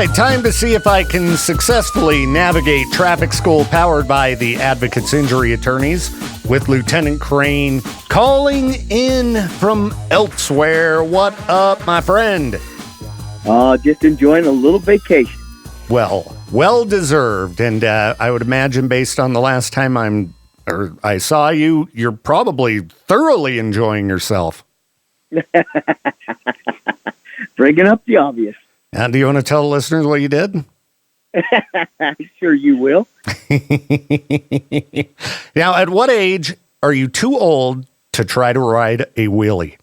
right, time to see if I can successfully navigate traffic school powered by the Advocates Injury Attorneys with Lieutenant Crane calling in from elsewhere. What up, my friend? Just enjoying a little vacation. Well deserved. And I would imagine based on the last time I saw you, you're probably thoroughly enjoying yourself. Bringing up the obvious. And do you want to tell the listeners what you did? Sure you will. Now, at what age are you too old to try to ride a wheelie?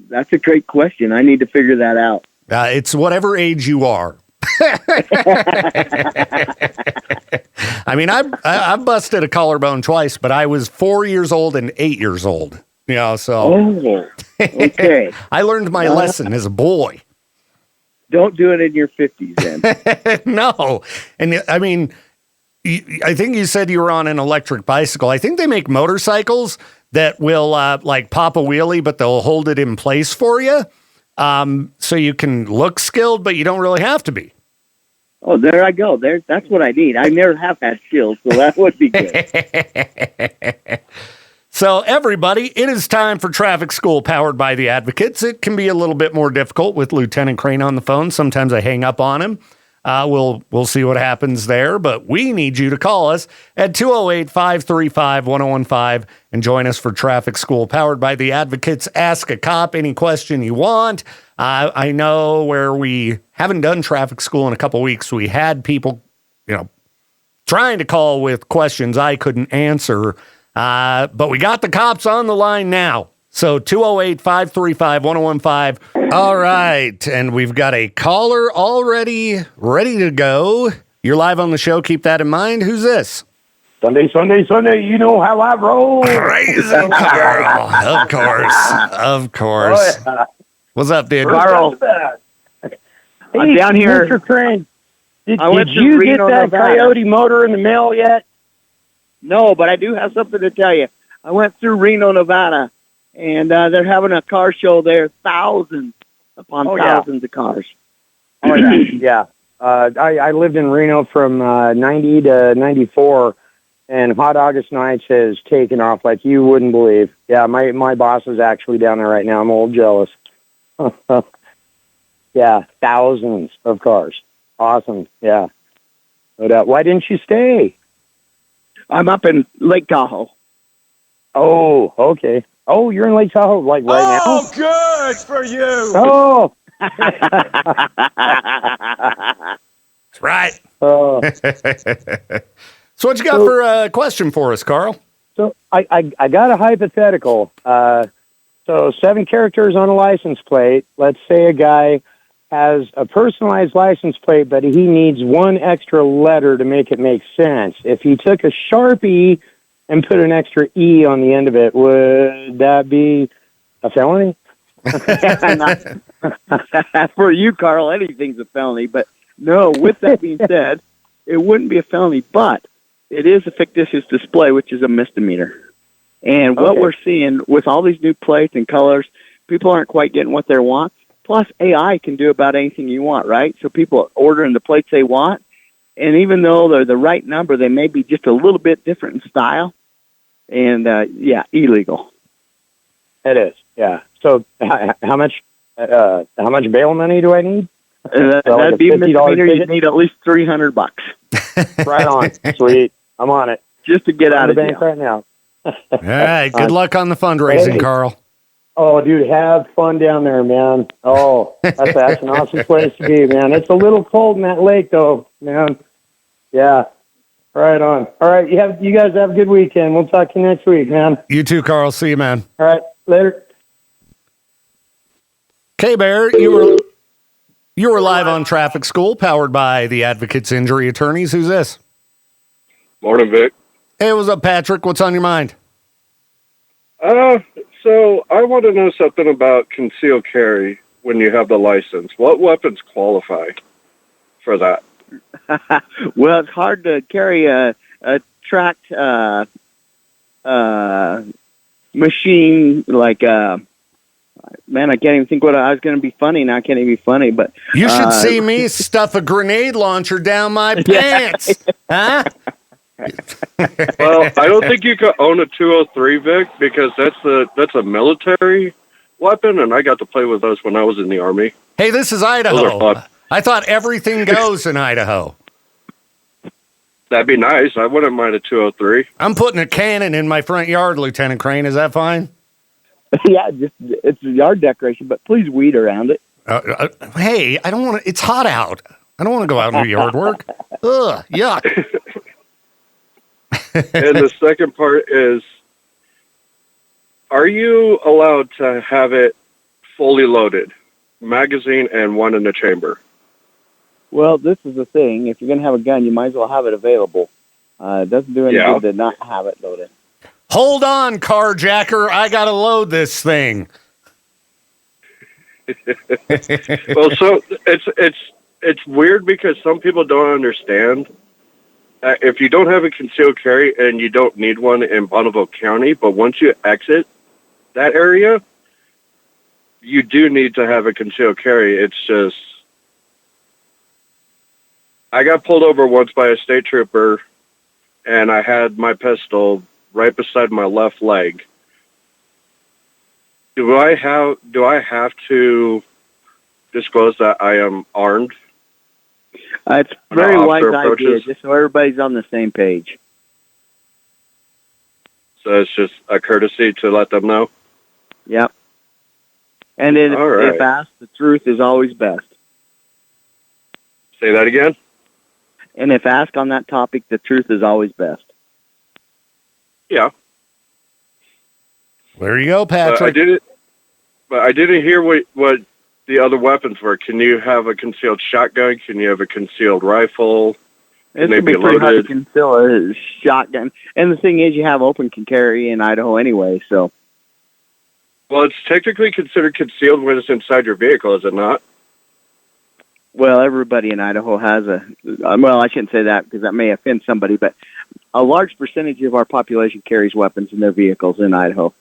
That's a great question. I need to figure that out. It's whatever age you are. I mean, I've busted a collarbone twice, but I was 4 years old and 8 years old. You know, so. Oh, okay. I learned my lesson as a boy. Don't do it in your 50s then. No. And I mean, I think you said you were on an electric bicycle. I think they make motorcycles that will like pop a wheelie, but they'll hold it in place for you. So you can look skilled, but you don't really have to be. Oh, there I go. That's what I need. I never have had skills, so that would be good. So everybody, it is time for traffic school powered by the Advocates. It can be a little bit more difficult with Lieutenant Crane on the phone. Sometimes I hang up on him. We'll see what happens there, but we need you to call us at 208-535-1015 and join us for traffic school powered by the Advocates. Ask a cop any question you want. I know where we haven't done traffic school in a couple weeks, we had people, trying to call with questions I couldn't answer. But we got the cops on the line now. So 208-535-1015. All right. And we've got a caller already ready to go. You're live on the show. Keep that in mind. Who's this? Sunday. You know how I roll. Crazy Carl. Of course. Oh, yeah. What's up, dude? Carl. I'm down here. Mr. Crane, did to you get Reno, that Nevada. Coyote motor in the mail yet? No, but I do have something to tell you. I went through Reno, Nevada, and they're having a car show there. Thousands upon thousands of cars. Oh, yeah. I lived in Reno from 90 to 94, and Hot August Nights has taken off like you wouldn't believe. Yeah, my boss is actually down there right now. I'm a little jealous. Yeah, thousands of cars. Awesome. Yeah. But why didn't you stay? I'm up in Lake Tahoe. Oh, okay. Oh, you're in Lake Tahoe, like right now? Oh, good for you. Oh. That's right. Oh. So what you got for a question for us, Carl? So I got a hypothetical. So 7 characters on a license plate. Let's say a guy has a personalized license plate, but he needs one extra letter to make it make sense. If he took a Sharpie and put an extra E on the end of it, would that be a felony? For you, Carl, anything's a felony. But no, with that being said, it wouldn't be a felony, but it is a fictitious display, which is a misdemeanor. And what we're seeing with all these new plates and colors, people aren't quite getting what they want. Plus, AI can do about anything you want, right? So people are ordering the plates they want, and even though they're the right number, they may be just a little bit different in style. And, illegal. It is, yeah. So how much bail money do I need? That'd be a misdemeanor. You'd need at least $300. Right on. Sweet. I'm on it. Just to get out of the bank jail. right now. All right. Good luck on the fundraising, Carl. Oh, dude, have fun down there, man. Oh, that's an awesome place to be, man. It's a little cold in that lake, though, man. Yeah. Right on. All right. You guys have a good weekend. We'll talk to you next week, man. You too, Carl. See you, man. All right. Later. K-Bear, you were live on Traffic School, powered by the Advocates Injury Attorneys. Who's this? Morning, Vic. Hey, what's up, Patrick? What's on your mind? So I want to know something about concealed carry when you have the license. What weapons qualify for that? Well, it's hard to carry a tracked machine like Man, I can't even think what I was going to be funny. Now I can't even be funny, but you should see me stuff a grenade launcher down my pants. Huh? Well, I don't think you could own a 203, Vic, because that's a military weapon, and I got to play with those when I was in the Army. Hey, this is Those are Idaho. fun. I thought everything goes in Idaho. That'd be nice. I wouldn't mind a 203. I'm putting a cannon in my front yard, Lieutenant Crane. Is that fine? yeah, just it's a yard decoration, but please weed around it. Hey, I don't want to. It's hot out. I don't want to go out and do yard work. Ugh, yuck. And the second part is, are you allowed to have it fully loaded, magazine and one in the chamber? Well, this is the thing. If you're going to have a gun, you might as well have it available. It doesn't do any good to not have it loaded. Hold on, carjacker. I got to load this thing. Well, so it's weird because some people don't understand. If you don't have a concealed carry and you don't need one in Bonneville County, but once you exit that area, you do need to have a concealed carry. It's just, I got pulled over once by a state trooper, and I had my pistol right beside my left leg. Do I have to disclose that I am armed? It's a very wise idea, just so everybody's on the same page. So it's just a courtesy to let them know? Yep. And then if asked, the truth is always best. Say that again? And if asked on that topic, the truth is always best. Yeah. There you go, Patrick. But I didn't hear what the other weapons were. Can you have a concealed shotgun? Can you have a concealed rifle? Can they be pretty hard to loaded? conceal a shotgun. And the thing is, you have open carry in Idaho anyway, so. Well, it's technically considered concealed when it's inside your vehicle, is it not? Well, everybody in Idaho has well, I shouldn't say that because that may offend somebody, but a large percentage of our population carries weapons in their vehicles in Idaho.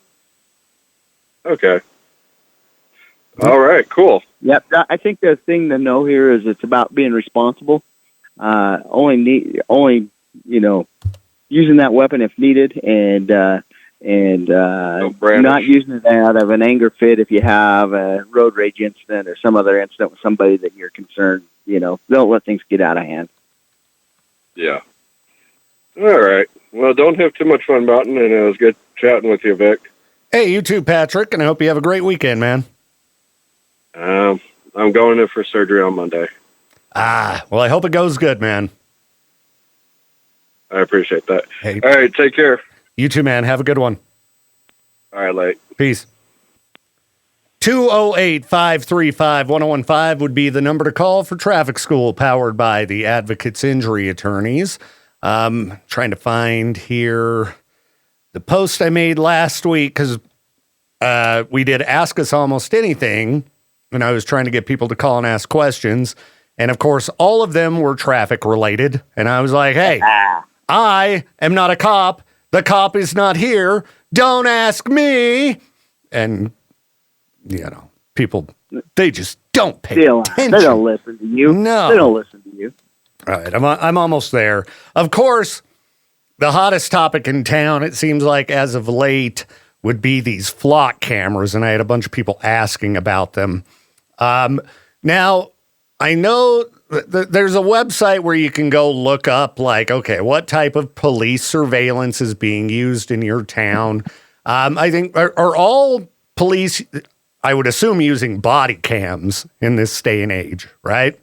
Okay. All right, cool. Yep. I think the thing to know here is it's about being responsible. Only using that weapon if needed, and not using it out of an anger fit if you have a road rage incident or some other incident with somebody that you're concerned. Don't let things get out of hand. Yeah. All right. Well, don't have too much fun, Martin, and it was good chatting with you, Vic. Hey, you too, Patrick, and I hope you have a great weekend, man. I'm going in for surgery on Monday. Well, I hope it goes good, man. I appreciate that. Hey. All right, take care. You too, man. Have a good one. All right, late. Peace. 208-535-1015 would be the number to call for traffic school, powered by the Advocates Injury Attorneys. Trying to find here the post I made last week because we did Ask Us Almost Anything, and I was trying to get people to call and ask questions. And, of course, all of them were traffic related. And I was like, hey, I am not a cop. The cop is not here. Don't ask me. And, people, they just don't pay attention. They don't listen to you. No. They don't listen to you. All right, I'm almost there. Of course, the hottest topic in town, it seems like as of late, would be these flock cameras. And I had a bunch of people asking about them. Now, I know there's a website where you can go look up, okay, what type of police surveillance is being used in your town? I think, are all police, I would assume, using body cams in this day and age, right?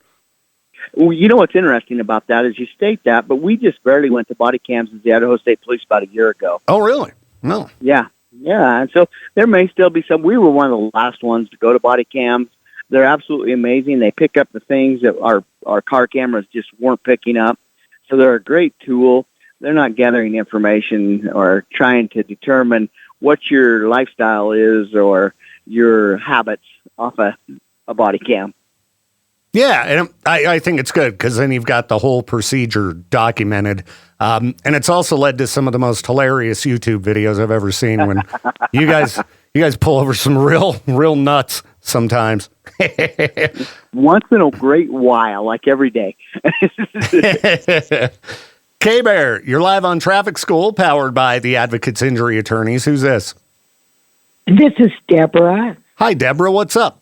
Well, what's interesting about that is you state that, but we just barely went to body cams as the Idaho State Police about a year ago. Oh, really? No. Yeah. And so there may still be some. We were one of the last ones to go to body cams. They're absolutely amazing. They pick up the things that our car cameras just weren't picking up. So they're a great tool. They're not gathering information or trying to determine what your lifestyle is or your habits off a body cam. Yeah, and I think it's good because then you've got the whole procedure documented. And it's also led to some of the most hilarious YouTube videos I've ever seen when you guys You guys pull over some real nuts sometimes. Once in a great while, like every day. K-Bear, you're live on Traffic School, powered by the Advocates Injury Attorneys. Who's this? This is Deborah. Hi, Deborah. What's up?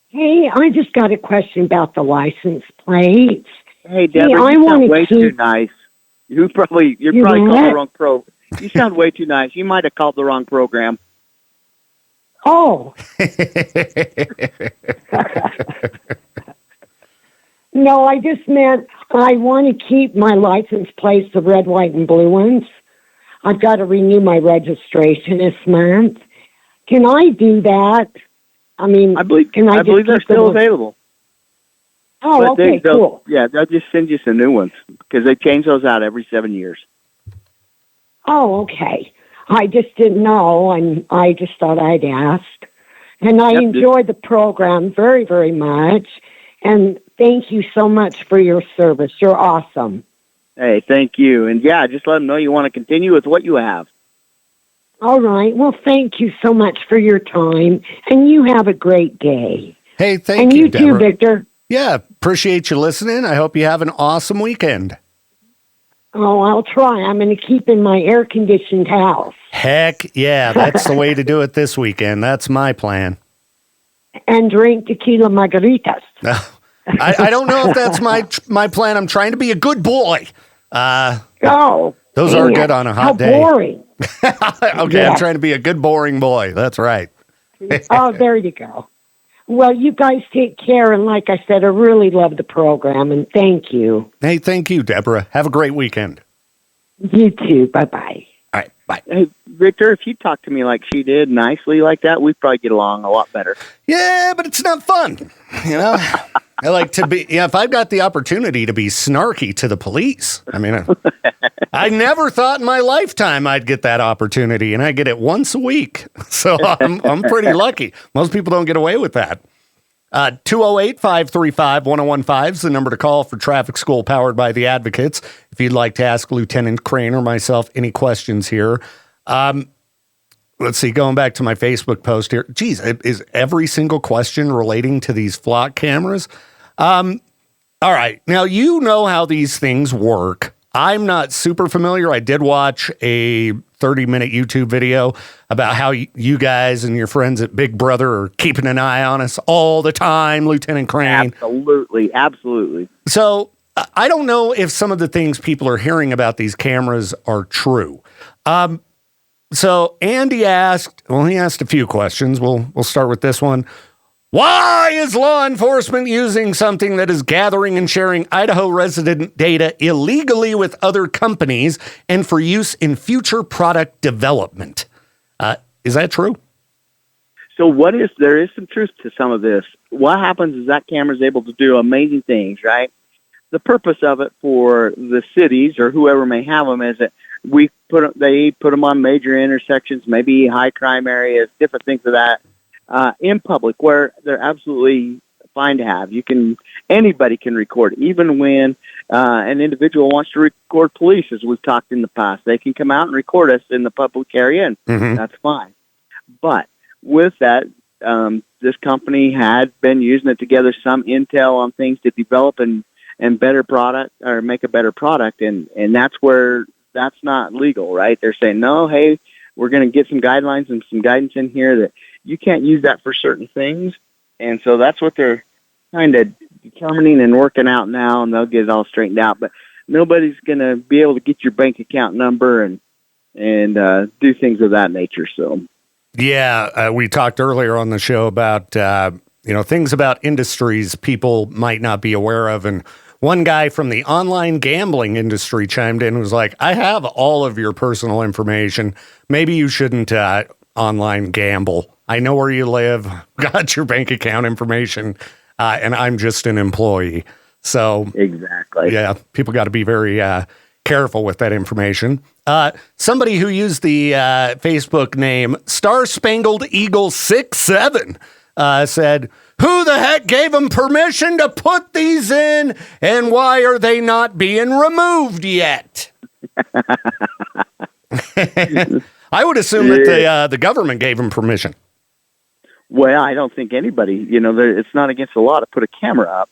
Hey, I just got a question about the license plates. Hey, Deborah, you sound way too nice. You're probably called the wrong pro. You sound way too nice. You might have called the wrong program. Oh. No, I just meant I want to keep my license plates, the red, white, and blue ones. I've got to renew my registration this month. Can I do that? I believe they're still available. Oh, but okay, cool. Yeah, they'll just send you some new ones because they change those out every 7 years. Oh, okay. I just didn't know, and I just thought I'd ask. And I enjoyed the program very, very much. And thank you so much for your service. You're awesome. Hey, thank you. And yeah, just let them know you want to continue with what you have. All right. Well, thank you so much for your time. And you have a great day. Hey, thank you, Deborah. And you too, Victor. Yeah, appreciate you listening. I hope you have an awesome weekend. Oh, I'll try. I'm going to keep in my air-conditioned house. Heck yeah, that's the way to do it this weekend. That's my plan. And drink tequila margaritas. I don't know if that's my plan. I'm trying to be a good boy. Those are good on a hot day. How boring. Okay, yeah. I'm trying to be a good, boring boy. That's right. Oh, there you go. Well, you guys take care. And like I said, I really love the program. And thank you. Hey, thank you, Deborah. Have a great weekend. You too. Bye-bye. All right, bye. Hey, Victor, if you talk to me like she did, nicely like that, we'd probably get along a lot better. Yeah, but it's not fun. I like to be, if I've got the opportunity to be snarky to the police, I never thought in my lifetime I'd get that opportunity, and I get it once a week. So I'm pretty lucky. Most people don't get away with that. 208-535-1015 is the number to call for Traffic School, powered by the Advocates. If you'd like to ask Lieutenant Crane or myself any questions here. Let's see, going back to my Facebook post here. Geez, is every single question relating to these flock cameras? All right. Now, you know how these things work. I'm not super familiar. I did watch a 30-minute YouTube video about how you guys and your friends at Big Brother are keeping an eye on us all the time, Lieutenant Crane. Absolutely. So I don't know if some of the things people are hearing about these cameras are true. So Andy asked a few questions. We'll start with this one. Why is law enforcement using something that is gathering and sharing Idaho resident data illegally with other companies and for use in future product development? Is that true? So there is some truth to some of this. What happens is that camera is able to do amazing things, right? The purpose of it for the cities or whoever may have them is that they put them on major intersections, maybe high crime areas, different things of that, in public where they're absolutely fine to have. Anybody can record, even when an individual wants to record police, as we've talked in the past. They can come out and record us in the public area, and that's fine. But with that, this company had been using it to gather some intel on things to develop and better product or make a better product, and that's where that's not legal, right? They're saying, no, hey, we're going to get some guidelines and some guidance in here that you can't use that for certain things. And so that's what they're kind of determining and working out now, and they'll get it all straightened out. But nobody's going to be able to get your bank account number and do things of that nature. So, yeah, we talked earlier on the show about, things about industries people might not be aware of. And one guy from the online gambling industry chimed in and was like, I have all of your personal information. Maybe you shouldn't online gamble. I know where you live, got your bank account information, and I'm just an employee. So exactly. Yeah, people got to be very careful with that information. Somebody who used the Facebook name Star Spangled Eagle 67 said, who the heck gave them permission to put these in, and why are they not being removed yet? I would assume that the government gave him permission. Well, I don't think anybody, it's not against the law to put a camera up.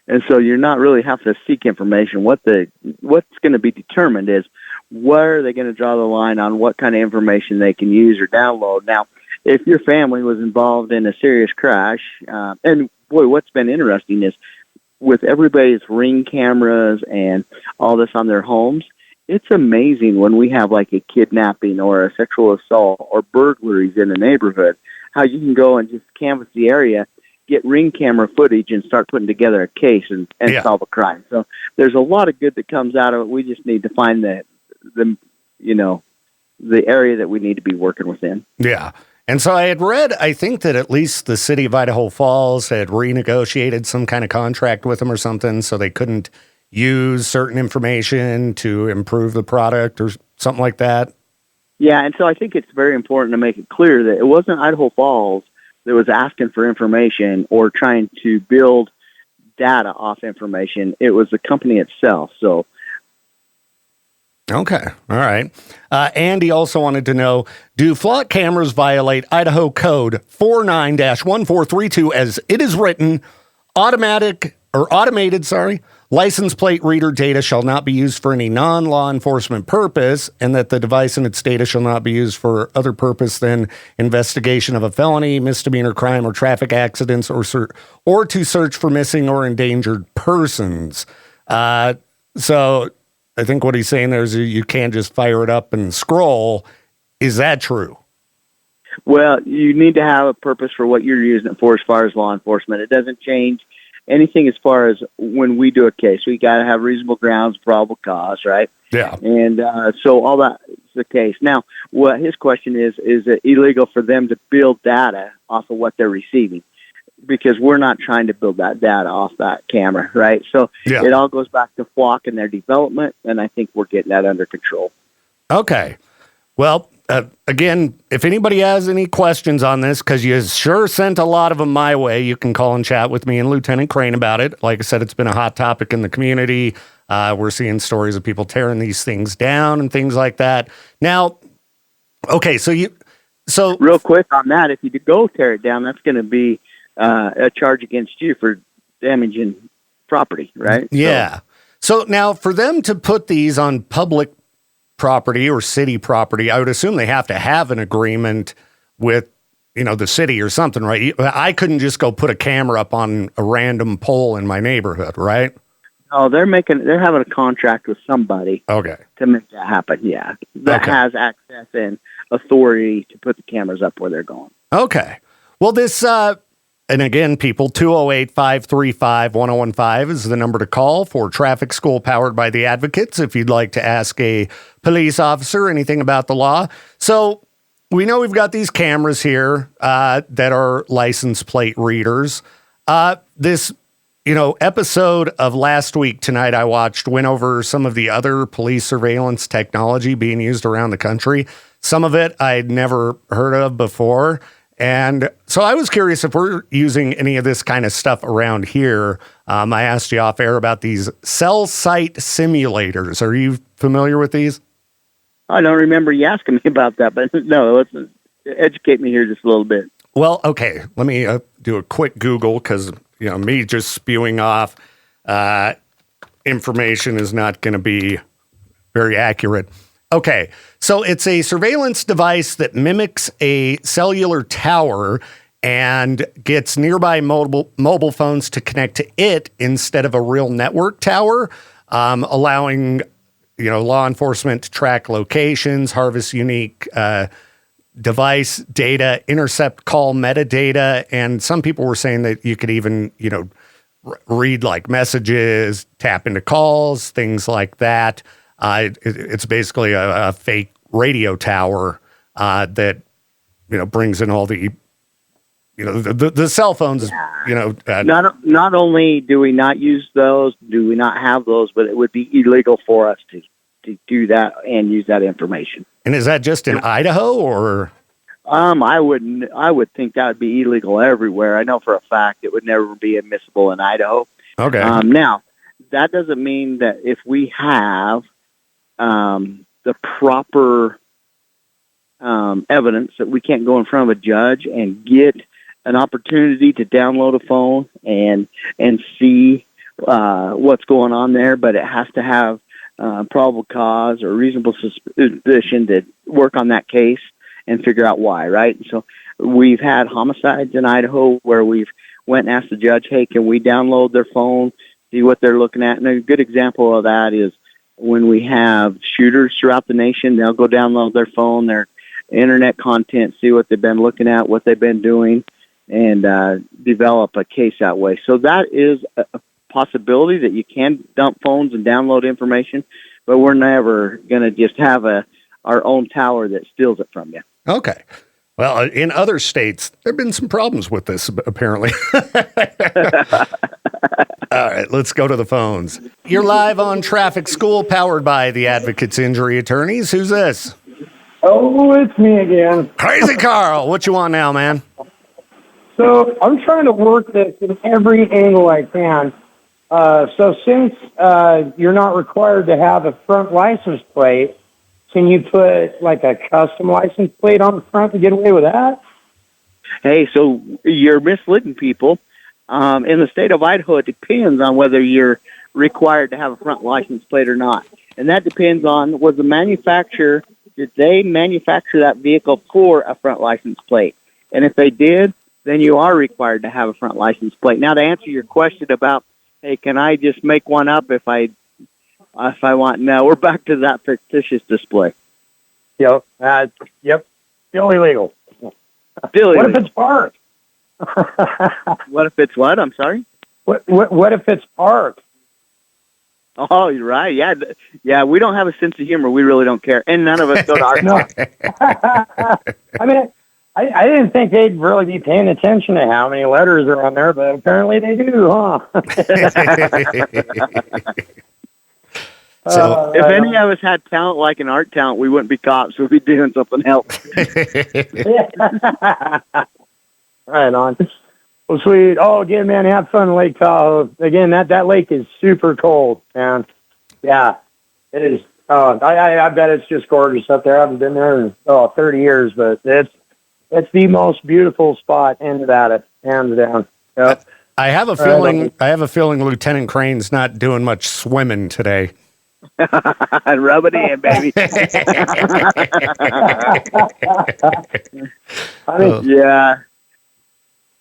And so you're not really having to seek information. What's going to be determined is where are they going to draw the line on what kind of information they can use or download. Now, if your family was involved in a serious crash, and boy, what's been interesting is with everybody's Ring cameras and all this on their homes, it's amazing when we have like a kidnapping or a sexual assault or burglaries in a neighborhood, how you can go and just canvass the area, get Ring camera footage, and start putting together a case and solve a crime. So there's a lot of good that comes out of it. We just need to find the area that we need to be working within. Yeah. And so I had read, I think that at least the city of Idaho Falls had renegotiated some kind of contract with them or something, so they couldn't use certain information to improve the product or something like that. Yeah, and so I think it's very important to make it clear that it wasn't Idaho Falls that was asking for information or trying to build data off information. It was the company itself. So, okay, all right. Andy also wanted to know, do flock cameras violate Idaho Code 49-1432 as it is written, automated, license plate reader data shall not be used for any non-law enforcement purpose, and that the device and its data shall not be used for other purpose than investigation of a felony, misdemeanor crime, or traffic accidents, or to search for missing or endangered persons. So I think what he's saying there is you can't just fire it up and scroll. Is that true? Well, you need to have a purpose for what you're using it for as far as law enforcement. It doesn't change anything as far as when we do a case. We got to have reasonable grounds, probable cause, right? Yeah. And so all that is the case. Now, what his question is it illegal for them to build data off of what they're receiving? Because we're not trying to build that data off that camera, right? So It all goes back to Flock and their development, and I think we're getting that under control. Okay. Well, again, if anybody has any questions on this, because you sure sent a lot of them my way, you can call and chat with me and Lieutenant Crane about it. Like I said, it's been a hot topic in the community. We're seeing stories of people tearing these things down and things like that. Now, okay, so real quick on that, if you go tear it down, that's going to be a charge against you for damaging property, right? Yeah. So now for them to put these on public property or city property, I would assume they have to have an agreement with, the city or something, right? I couldn't just go put a camera up on a random pole in my neighborhood, right? Oh, they're having a contract with somebody. Okay. To make that happen. Yeah. That has access and authority to put the cameras up where they're going. Okay. Well, this, and again, people, 208-535-1015 is the number to call for Traffic School powered by the Advocates if you'd like to ask a police officer anything about the law. So we know we've got these cameras here that are license plate readers. This, episode of last week tonight I watched went over some of the other police surveillance technology being used around the country. Some of it I'd never heard of before. And so I was curious if we're using any of this kind of stuff around here. I asked you off air about these cell site simulators. Are you familiar with these? I don't remember you asking me about that, but no, let's educate me here just a little bit. Well, okay, let me do a quick Google because, me just spewing off information is not going to be very accurate. Okay, so it's a surveillance device that mimics a cellular tower and gets nearby mobile phones to connect to it instead of a real network tower, allowing law enforcement to track locations, harvest unique device data, intercept call metadata, and some people were saying that you could even read like messages, tap into calls, things like that. It's basically a fake radio tower that brings in all the the cell phones. Not only do we not use those, do we not have those, but it would be illegal for us to do that and use that information. And is that just in Idaho or? I would think that would be illegal everywhere. I know for a fact it would never be admissible in Idaho. Okay. Now that doesn't mean that if we have the proper evidence that we can't go in front of a judge and get an opportunity to download a phone and see what's going on there, but it has to have probable cause or reasonable suspicion to work on that case and figure out why, right? So we've had homicides in Idaho where we've went and asked the judge, hey, can we download their phone, see what they're looking at? And a good example of that is when we have shooters throughout the nation, they'll go download their phone, their internet content, see what they've been looking at, what they've been doing, and develop a case that way. So that is a possibility that you can dump phones and download information, but we're never going to just have our own tower that steals it from you. Okay. Well, in other states, there have been some problems with this, apparently. All right, let's go to the phones. You're live on Traffic School, powered by the Advocates Injury Attorneys. Who's this? Oh, it's me again. Crazy Carl. What you want now, man? So I'm trying to work this in every angle I can. So since you're not required to have a front license plate, can you put like a custom license plate on the front to get away with that? Hey, so you're misleading people. In the state of Idaho, it depends on whether you're required to have a front license plate or not. And that depends on, was the manufacturer, did they manufacture that vehicle for a front license plate? And if they did, then you are required to have a front license plate. Now, to answer your question about, hey, can I just make one up if I want? No, we're back to that fictitious display. Yep. Still illegal. Still illegal. What if it's parked? What if it's what? I'm sorry? What if it's parked? Oh, you're right. Yeah. We don't have a sense of humor. We really don't care, and none of us go to our. No. I mean, I didn't think they'd really be paying attention to how many letters are on there, but apparently they do, huh? So, if any of us had talent like an art talent, we wouldn't be cops. We'd be doing something else. Right on. Well, sweet. Oh, again, man, have fun in Lake Tahoe. Again, that lake is super cold, man. Yeah, it is. Oh, I bet it's just gorgeous up there. I haven't been there in 30 years, but it's the most beautiful spot in Nevada, hands down. Yep. I have a feeling. I have a feeling Lieutenant Crane's not doing much swimming today. Rub it in, baby. Yeah.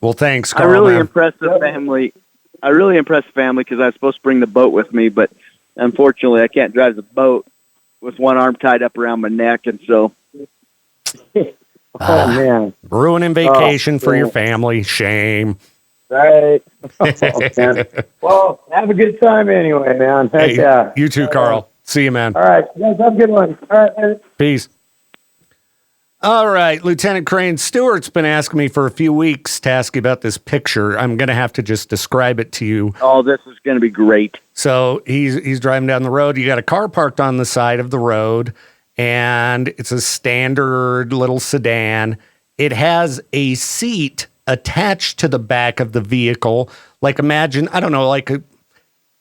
Well, thanks, Carl. I really impressed the family. Because I was supposed to bring the boat with me, but unfortunately, I can't drive the boat with one arm tied up around my neck, and so. Oh man! Ruining vacation for your family. Shame. Right. Well, have a good time anyway, man. Heck Hey, yeah. You too, Carl. See you, man. All right. You guys have a good one. All right, man. Peace. All right, Lieutenant Crane, Stewart's been asking me for a few weeks to ask you about this picture. I'm going to have to just describe it to you. Oh, this is going to be great. So he's driving down the road. You got a car parked on the side of the road, and it's a standard little sedan. It has a seat attached to the back of the vehicle. Like imagine, I don't know, like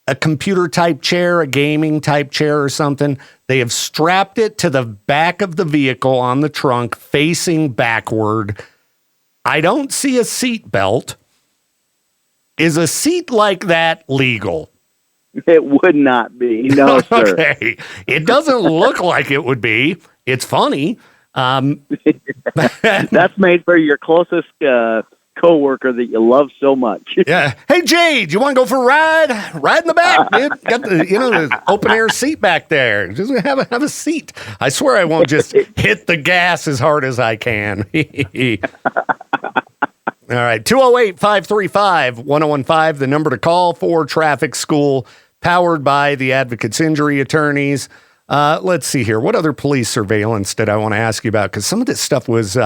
a computer type chair, a gaming type chair or something. They have strapped it to the back of the vehicle on the trunk facing backward. I don't see a seat belt. Is a seat like that legal? It would not be. No, sir. Okay. It doesn't look like it would be. It's funny. That's made for your closest coworker that you love so much. Yeah. Hey, Jade, you want to go for a ride? Ride in the back, dude. Got the the open air seat back there. Just have a seat. I swear I won't just hit the gas as hard as I can. All right. 208-535-1015, the number to call for Traffic School, powered by the Advocates Injury Attorneys. Let's see here. What other police surveillance did I want to ask you about? Because some of this stuff was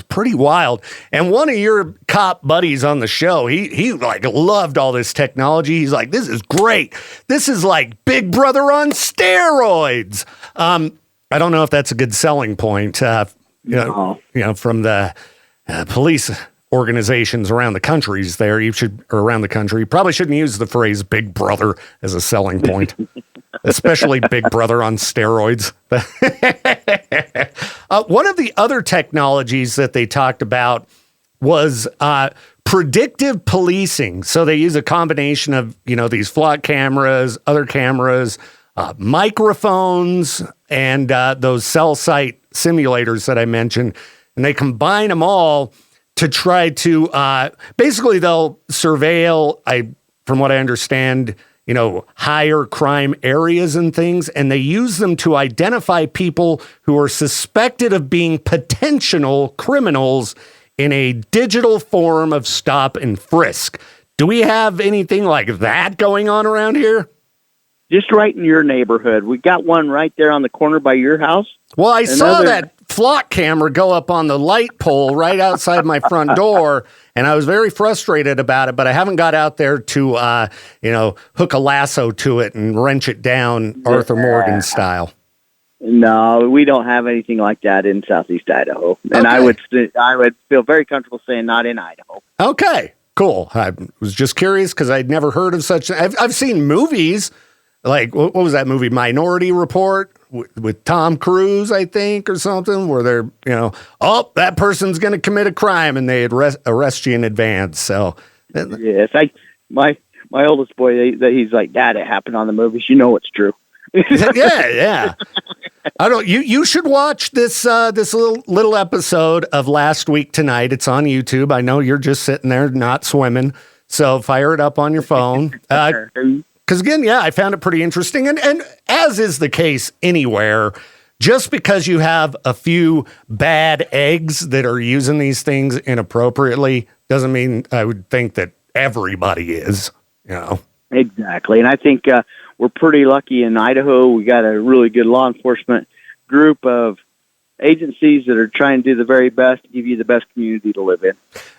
pretty wild. And one of your cop buddies on the show, he like loved all this technology. He's like, this is great. This is like Big Brother on steroids. I don't know if that's a good selling point. From the police organizations around the countries there, around the country, you probably shouldn't use the phrase Big Brother as a selling point. Especially Big Brother on steroids. One of the other technologies that they talked about was predictive policing. So they use a combination of, these flock cameras, other cameras, microphones, and those cell site simulators that I mentioned. And they combine them all to try to, basically they'll surveil, from what I understand, higher crime areas and things, and they use them to identify people who are suspected of being potential criminals in a digital form of stop and frisk. Do we have anything like that going on around here? Just right in your neighborhood. We got one right there on the corner by your house. Well, I saw that flock camera go up on the light pole right outside my front door, and I was very frustrated about it, but I haven't got out there to, hook a lasso to it and wrench it down Arthur Morgan style. No, we don't have anything like that in Southeast Idaho. And okay. I would feel very comfortable saying not in Idaho. Okay, cool. I was just curious because I'd never heard of such. I've seen movies, like, what was that movie, Minority Report, with Tom Cruise, I think, or something, where they're, that person's going to commit a crime, and they arrest you in advance. So, yes, my oldest boy, he's like, Dad, it happened on the movies. It's true. Yeah. You should watch this little episode of Last Week Tonight. It's on YouTube. I know you're just sitting there not swimming, so fire it up on your phone. Because again, I found it pretty interesting, and as is the case anywhere, just because you have a few bad eggs that are using these things inappropriately doesn't mean I would think that everybody is. Exactly, and I think we're pretty lucky in Idaho. We got a really good law enforcement group of agencies that are trying to do the very best to give you the best community to live in.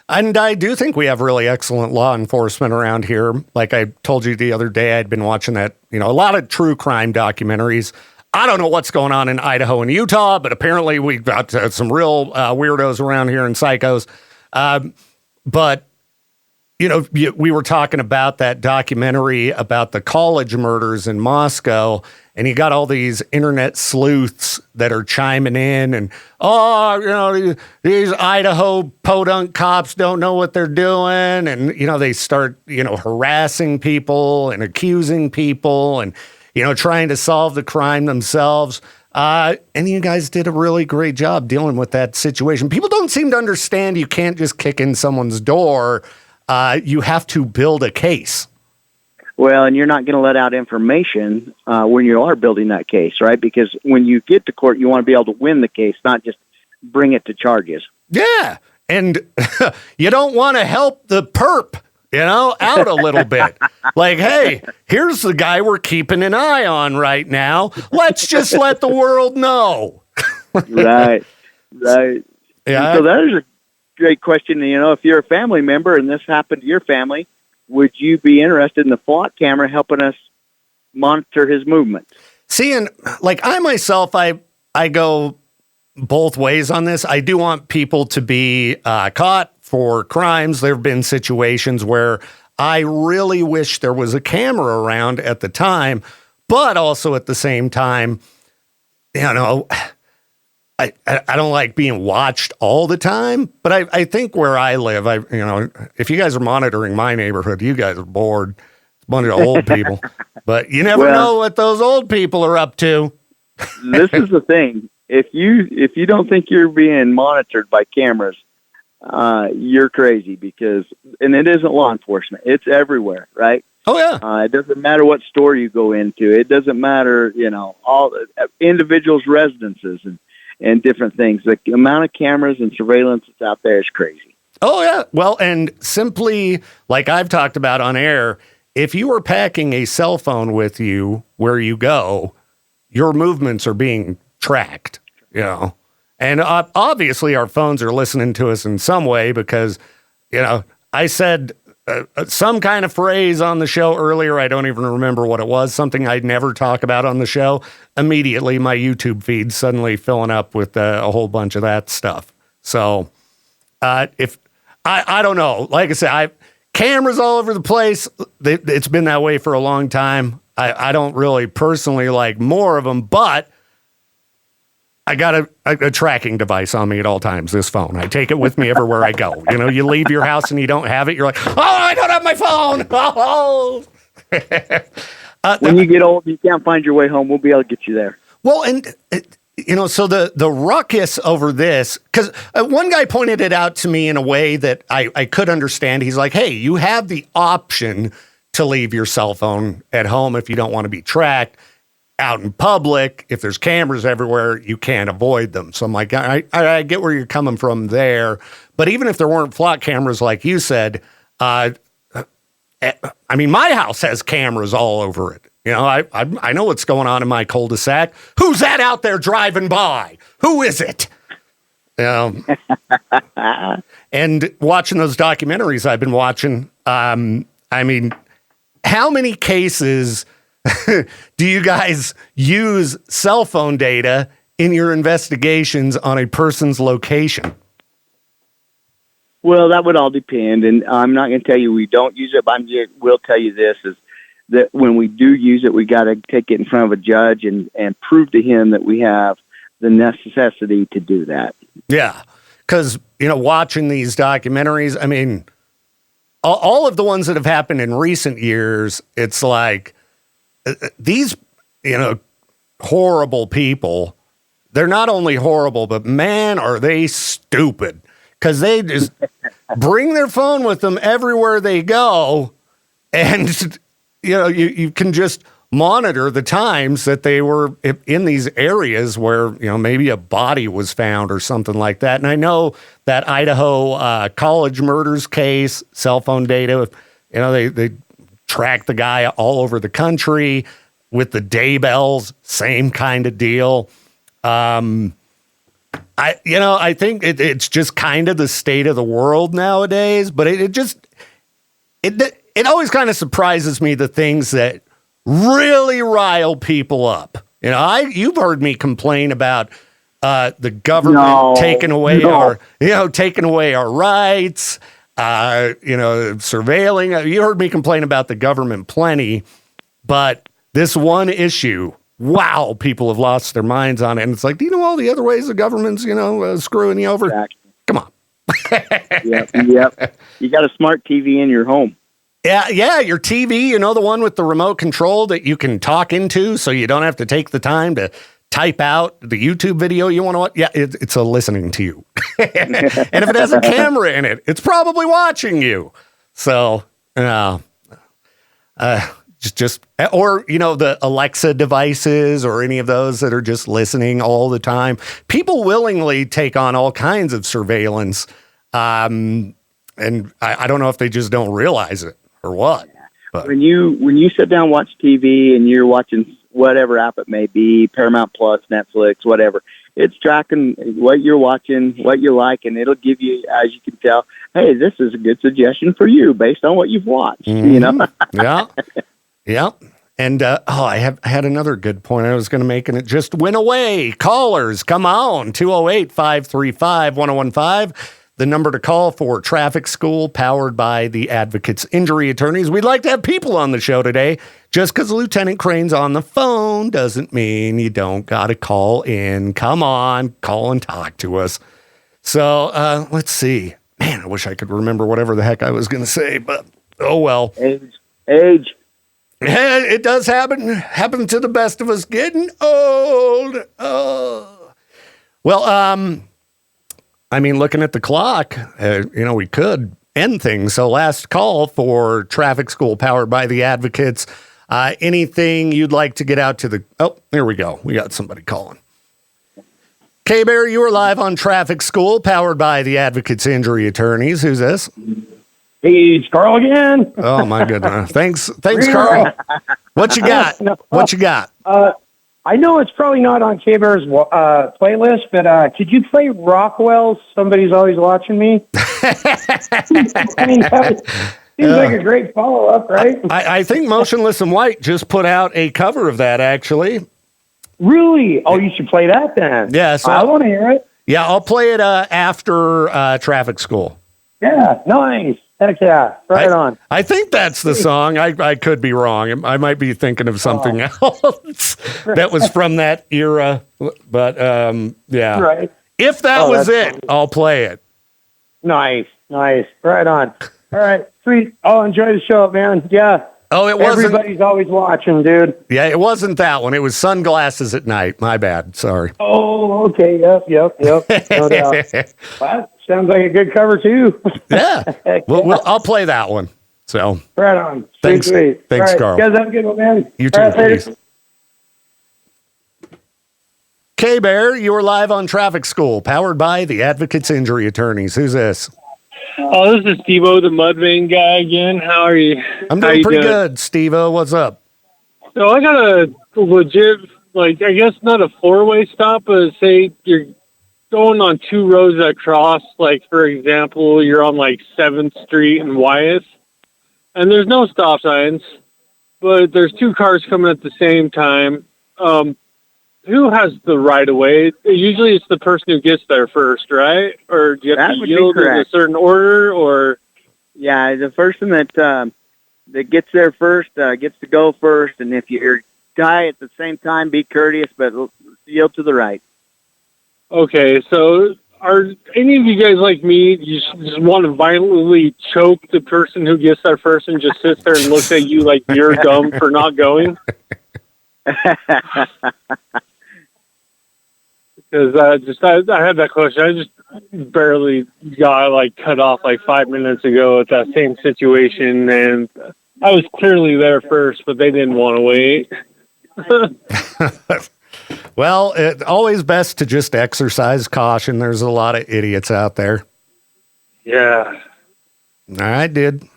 And I do think we have really excellent law enforcement around here. Like I told you the other day, I'd been watching that, a lot of true crime documentaries. I don't know what's going on in Idaho and Utah, but apparently we've got some real weirdos around here and psychos. But we were talking about that documentary about the college murders in Moscow, and you got all these internet sleuths that are chiming in and, these Idaho podunk cops don't know what they're doing. And, they start, harassing people and accusing people and, trying to solve the crime themselves. And you guys did a really great job dealing with that situation. People don't seem to understand you can't just kick in someone's door. You have to build a case. Well, and you're not going to let out information when you are building that case, right? Because when you get to court, you want to be able to win the case, not just bring it to charges. Yeah, and you don't want to help the perp, out a little bit. Like, hey, here's the guy we're keeping an eye on right now. Let's just let the world know. Right. Yeah. So that is a great question. If you're a family member and this happened to your family, would you be interested in the flock camera helping us monitor his movement? See, and like I myself, I go both ways on this. I do want people to be caught for crimes. There have been situations where I really wish there was a camera around at the time, but also at the same time, I don't like being watched all the time, but I think where I live, if you guys are monitoring my neighborhood, you guys are bored. It's a bunch of old people, but you never know what those old people are up to. This is the thing. If you don't think you're being monitored by cameras, you're crazy and it isn't law enforcement. It's everywhere, right? Oh yeah. It doesn't matter what store you go into. It doesn't matter, all individuals' residences and different things. The amount of cameras and surveillance that's out there is crazy. Oh, yeah. Well, and simply, like I've talked about on air, if you are packing a cell phone with you where you go, your movements are being tracked, And obviously our phones are listening to us in some way because, I said some kind of phrase on the show earlier. I don't even remember what it was. Something I'd never talk about on the show. Immediately, my YouTube feed suddenly filling up with a whole bunch of that stuff. So, if I don't know, like I said, cameras all over the place. It's been that way for a long time. I don't really personally like more of them, but I got a tracking device on me at all times, this phone. I take it with me everywhere I go. You know, you leave your house and you don't have it. You're like, oh, I don't have my phone. Oh. When you get old and you can't find your way home, we'll be able to get you there. Well, and, you know, so the ruckus over this, because one guy pointed it out to me in a way that I could understand. He's like, hey, you have the option to leave your cell phone at home if you don't want to be tracked. Out in public, if there's cameras everywhere, you can't avoid them. So I'm like, I get where you're coming from there. But even if there weren't flock cameras, like you said, I mean, my house has cameras all over it. You know, I know what's going on in my cul-de-sac. Who's that out there driving by? Who is it? And watching those documentaries I've been watching, I mean, how many cases do you guys use cell phone data in your investigations on a person's location? Well, that would all depend, and I'm not going to tell you we don't use it, but I will tell you this, is that when we do use it, we got to take it in front of a judge and prove to him that we have the necessity to do that. Yeah, because, you know, watching these documentaries, I mean, all of the ones that have happened in recent years, it's like, these, you know, horrible people, they're not only horrible, but man, are they stupid. Because they just bring their phone with them everywhere they go. And, you know, you can just monitor the times that they were in these areas where, you know, maybe a body was found or something like that. And I know that Idaho college murders case, cell phone data, you know, they track the guy all over the country with the doorbells, same kind of deal. I think it's just kind of the state of the world nowadays, but it always kind of surprises me, the things that really rile people up. You know, you've heard me complain about the government taking away our rights. Surveilling. You heard me complain about the government plenty, but this one issue, wow, people have lost their minds on it. And it's like, do you know all the other ways the government's, screwing you over? Exactly. Come on. Yep. You got a smart TV in your home. Yeah, your TV, the one with the remote control that you can talk into so you don't have to take the time to type out the YouTube video you want to watch. Yeah, it's listening to you. And if it has a camera in it, it's probably watching you. So, the Alexa devices or any of those that are just listening all the time. People willingly take on all kinds of surveillance. And I don't know if they just don't realize it or what. But when you sit down and watch TV and you're watching whatever app it may be, Paramount Plus, Netflix, whatever, it's tracking what you're watching, what you like, and it'll give you, as you can tell, hey, this is a good suggestion for you based on what you've watched. Yeah. And I had another good point I was going to make, and it just went away. Callers, come on, 208-535-1015. The number to call for traffic school, powered by the Advocates Injury Attorneys. We'd like to have people on the show today. Just because Lieutenant Crane's on the phone doesn't mean you don't got to call in. Come on, call and talk to us. So let's see. Man, I wish I could remember whatever the heck I was going to say, but oh well. Age. Yeah, it does happen. Happen to the best of us, getting old. Oh. Well, looking at the clock, we could end things. So last call for traffic school, powered by the Advocates. Anything you'd like to get out to the... Oh, there we go. We got somebody calling. K-Bear, you are live on Traffic School, powered by the Advocates Injury Attorneys. Who's this? Hey, it's Carl again. Oh, my goodness. Thanks, Carl. What you got? What you got? I know it's probably not on K-Bear's playlist, but could you play Rockwell's Somebody's Always Watching Me? Seems like a great follow-up, right? I think Motionless in White just put out a cover of that, actually. Really? Oh, you should play that then. Yeah. So I want to hear it. Yeah, I'll play it after Traffic School. Yeah, nice. Heck yeah. Right on. I think that's the song. I could be wrong. I might be thinking of something else that was from that era. But yeah. Right. If that was it, funny. I'll play it. Nice. Right on. All right. Sweet. I'll enjoy the show, man. Yeah. Oh, it wasn't. Everybody's always watching, dude. Yeah, it wasn't that one. It was Sunglasses at Night. My bad. Sorry. Oh, okay. Yep. No doubt. Well, sounds like a good cover, too. Yeah. I'll play that one. So. Right on. Thanks, Sweet. Thanks, All right, Carl. You guys have a good one, man. You too. All right, Peace. K-Bear, you are live on Traffic School, powered by the Advocates Injury Attorneys. Who's this? Oh, this is Steve-O, the Mudvayne guy again. How are you? I'm doing pretty good, Steve-O. What's up? So I got a legit, I guess not a four-way stop, but say you're going on two roads that cross, for example, you're on 7th Street and Wyeth, and there's no stop signs, but there's two cars coming at the same time. Who has the right of way? Usually it's the person who gets there first, right? Or do you have to yield in a certain order, or? Yeah, the person that gets there first gets to go first, and if you die at the same time, be courteous, but yield to the right. Okay, so are any of you guys like me, you just want to violently choke the person who gets there first and just sits there and looks at you like you're dumb for not going? Because I had that question. I just barely got cut off 5 minutes ago at that same situation, and I was clearly there first, but they didn't want to wait. Well, it's always best to just exercise caution. There's a lot of idiots out there. Yeah. All right, dude.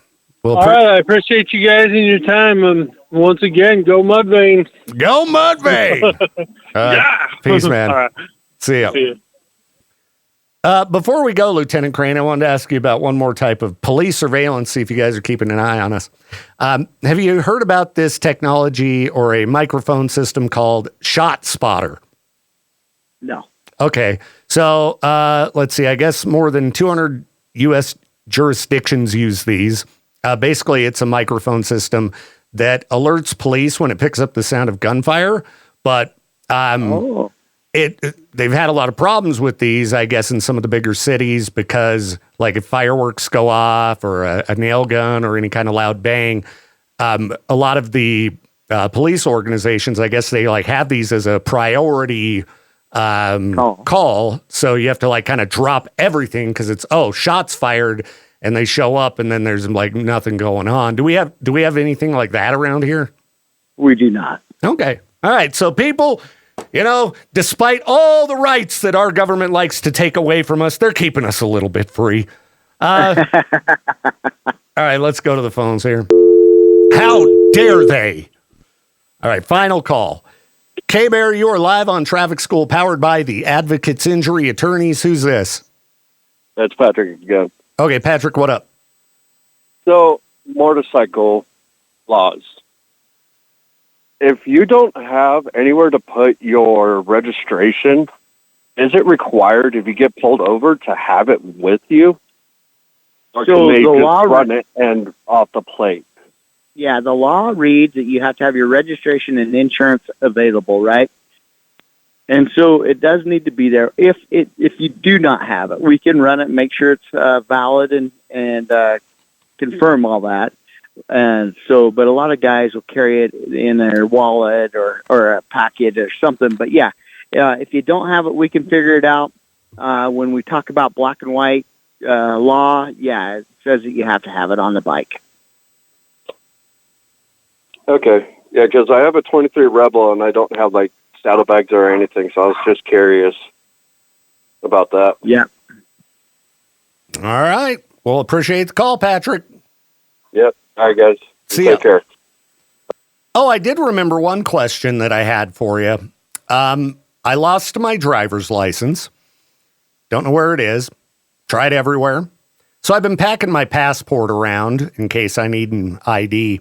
Well, all right, I appreciate you guys and your time. Once again, go Mudvayne. Go Mudvayne. Yeah. Peace, man. All right. See ya. Before we go, Lieutenant Crane, I wanted to ask you about one more type of police surveillance, see if you guys are keeping an eye on us. Have you heard about this technology or a microphone system called ShotSpotter? No. Okay. So let's see. I guess more than 200 U.S. jurisdictions use these. Basically, it's a microphone system that alerts police when it picks up the sound of gunfire, but they've had a lot of problems with these, I guess, in some of the bigger cities because, if fireworks go off or a nail gun or any kind of loud bang, a lot of the police organizations, I guess, they have these as a priority call. So you have to kind of drop everything because it's shots fired, and they show up, and then there's nothing going on. Do we have anything like that around here? We do not. Okay. All right. So people, despite all the rights that our government likes to take away from us, they're keeping us a little bit free. All right, let's go to the phones here. How dare they? All right, final call. K-Bear, you are live on Traffic School, powered by the Advocates Injury Attorneys. Who's this? That's Patrick again. Okay, Patrick, what up? So, motorcycle laws. If you don't have anywhere to put your registration, is it required if you get pulled over to have it with you? Or can they just run it and off the plate? Yeah, the law reads that you have to have your registration and insurance available, right? And so it does need to be there. If you do not have it, we can run it and make sure it's valid and confirm all that. And so, but a lot of guys will carry it in their wallet or a packet or something. But yeah, if you don't have it, we can figure it out. When we talk about black and white law, yeah, it says that you have to have it on the bike. Okay. Yeah, because I have a 23 Rebel and I don't have saddlebags or anything, so I was just curious about that. Yeah. All right. Well, appreciate the call, Patrick. Yep. All right, guys. See Take care. Oh, I did remember one question that I had for you. I lost my driver's license. Don't know where it is. Tried everywhere. So I've been packing my passport around in case I need an ID.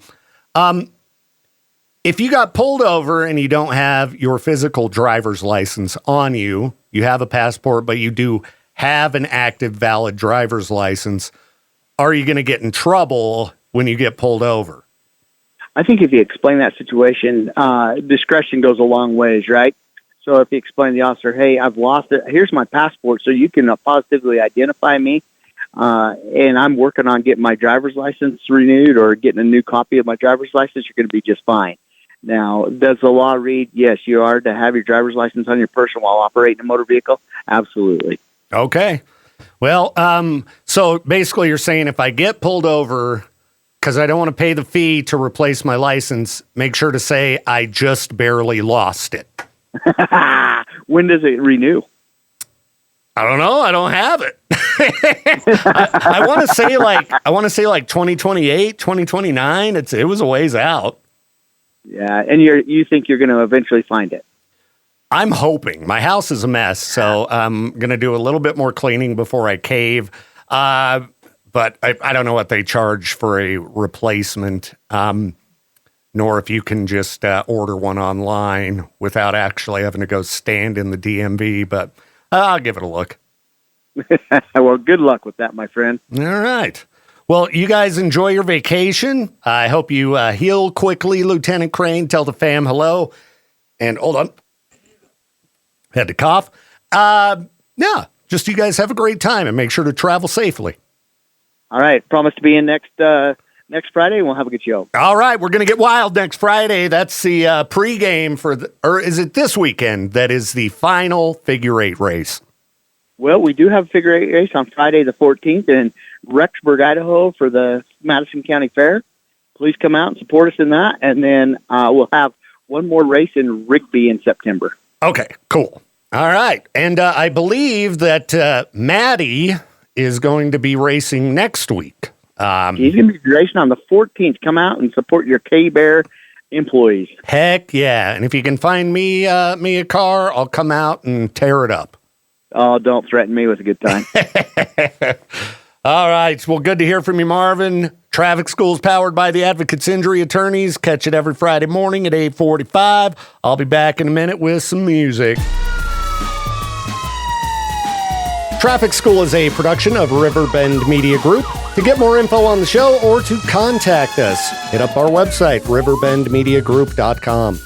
If you got pulled over and you don't have your physical driver's license on you, you have a passport, but you do have an active, valid driver's license, are you going to get in trouble when you get pulled over? I think if you explain that situation, discretion goes a long ways, right? So if you explain to the officer, hey, I've lost it. Here's my passport so you can positively identify me. And I'm working on getting my driver's license renewed or getting a new copy of my driver's license, you're going to be just fine. Now, does the law read, yes, you are to have your driver's license on your person while operating a motor vehicle? Absolutely. Okay. Well, so basically you're saying if I get pulled over because I don't want to pay the fee to replace my license, make sure to say I just barely lost it. When does it renew? I don't know. I don't have it. I want to say like 2028, 2029. It was a ways out. Yeah, and you think you're going to eventually find it? I'm hoping. My house is a mess, so I'm going to do a little bit more cleaning before I cave. But I don't know what they charge for a replacement, nor if you can just order one online without actually having to go stand in the DMV. But I'll give it a look. Well, good luck with that, my friend. All right. Well, you guys enjoy your vacation. I hope you heal quickly, Lieutenant Crane. Tell the fam hello. And hold on. Had to cough. Yeah, just you guys have a great time and make sure to travel safely. All right. Promise to be in next Friday, and we'll have a good show. All right. We're going to get wild next Friday. That's the pregame or is it this weekend that is the final figure 8 race? Well, we do have a figure 8 race on Friday the 14th in Rexburg, Idaho for the Madison County Fair. Please come out and support us in that. And then we'll have one more race in Rigby in September. Okay, cool. All right. And I believe that Maddie is going to be racing next week. He's going to be racing on the 14th. Come out and support your K-Bear employees. Heck yeah. And if you can find me a car, I'll come out and tear it up. Oh, don't threaten me with a good time. All right. Well, good to hear from you, Marvin. Traffic School's powered by the Advocates Injury Attorneys. Catch it every Friday morning at 8:45. I'll be back in a minute with some music. Traffic School is a production of Riverbend Media Group. To get more info on the show or to contact us, hit up our website, riverbendmediagroup.com.